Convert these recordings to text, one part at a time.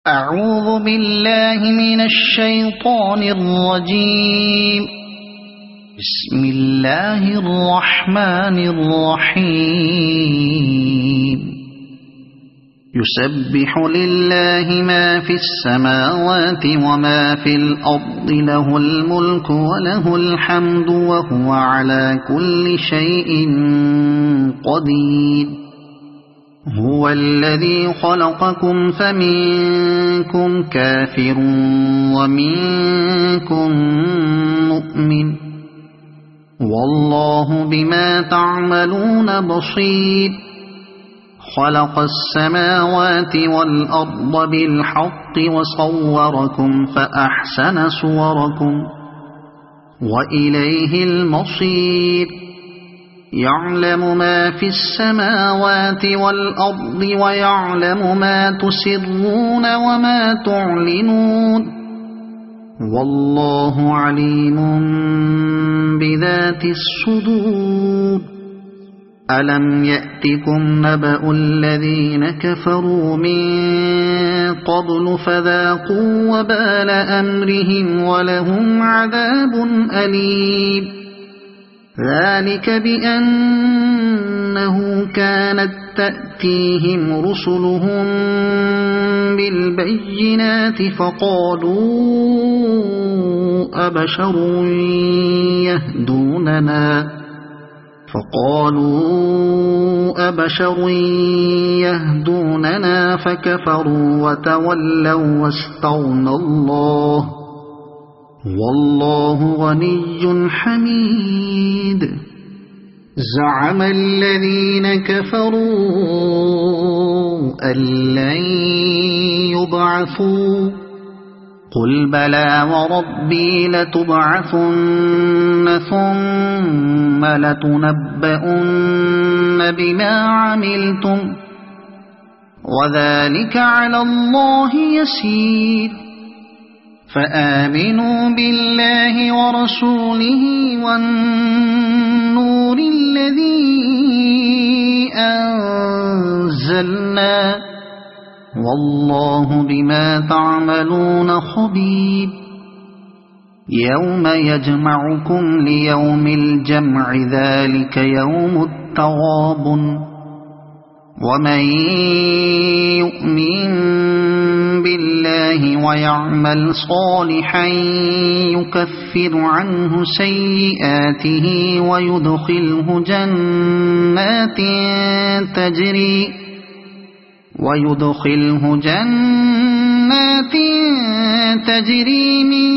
أعوذ بالله من الشيطان الرجيم. بسم الله الرحمن الرحيم. يسبح لله ما في السماوات وما في الأرض، له الملك وله الحمد وهو على كل شيء قدير. هو الذي خلقكم فمنكم كافر ومنكم مؤمن، والله بما تعملون بصير. خلق السماوات والأرض بالحق وصوركم فأحسن صوركم وإليه المصير. يعلم ما في السماوات والأرض ويعلم ما تسرون وما تعلنون، والله عليم بذات الصدور. ألم يأتكم نبأ الذين كفروا من قبل فذاقوا وبال أمرهم ولهم عذاب أليم. ذلك بأنه كانت تأتيهم رسلهم بالبينات فقالوا أبشر يهدوننا فكفروا وتولوا واستغنى الله، والله غني حميد. زعم الذين كفروا أن لن يبعثوا، قل بلى وربي لتبعثن ثم لتنبؤن بما عملتم وذلك على الله يسير. فآمنوا بالله ورسوله والنور الذي أنزلنا، والله بما تعملون خبير. يوم يجمعكم ليوم الجمع، ذلك يوم التغابن. ومن يؤمن بالله ويعمل صالحا يكفر عنه سيئاته ويدخله جنات تجري من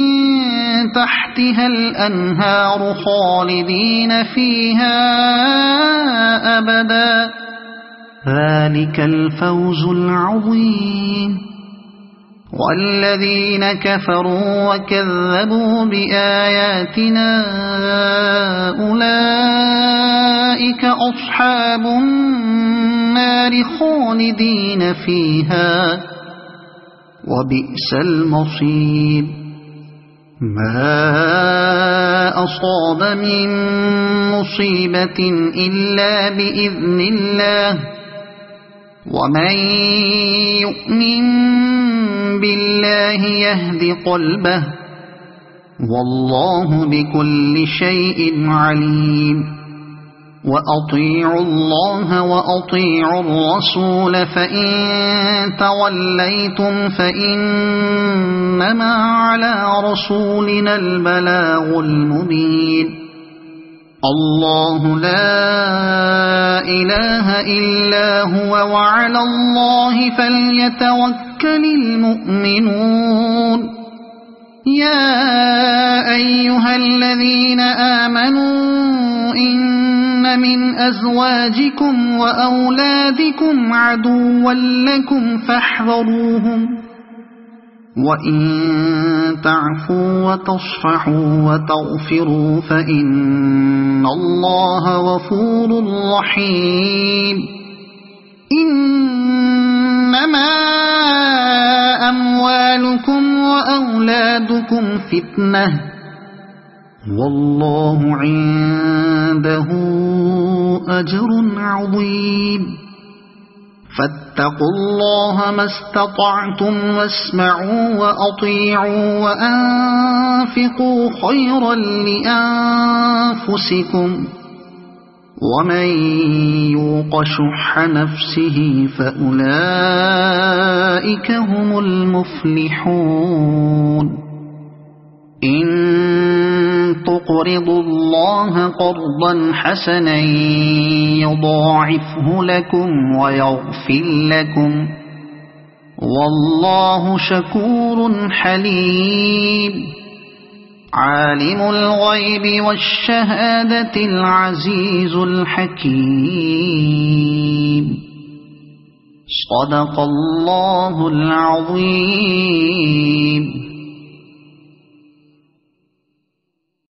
تحتها الأنهار خالدين فيها أبدا، ذلك الفوز العظيم. والذين كفروا وكذبوا بآياتنا أولئك أصحاب النار خالدين فيها وبئس المصير. ما أصاب من مصيبة إلا بإذن الله، ومن يؤمن بالله يهد قلبه، والله بكل شيء عليم. وأطيعوا الله وأطيعوا الرسول، فإن توليتم فإنما على رسولنا البلاغ المبين. الله لا إله إلا هو وعلى الله فليتوكل المؤمنون. يا أيها الذين آمنوا إن من أزواجكم وأولادكم عدوا لكم فاحذروهم، وإن تعفوا وتصفحوا وتغفروا فإن الله غفور رحيم. إنما أموالكم وأولادكم فتنة، والله عنده أجر عظيم. فاتقوا الله ما استطعتم واسمعوا وأطيعوا وأنفقوا خيرا لأنفسكم ومن يوق شح نفسه فأولئك هم المفلحون إن تقرضوا الله قرضا حسنا يضاعفه لكم ويغفر لكم والله شكور حليم عالم الغيب والشهادة العزيز الحكيم صدق الله العظيم.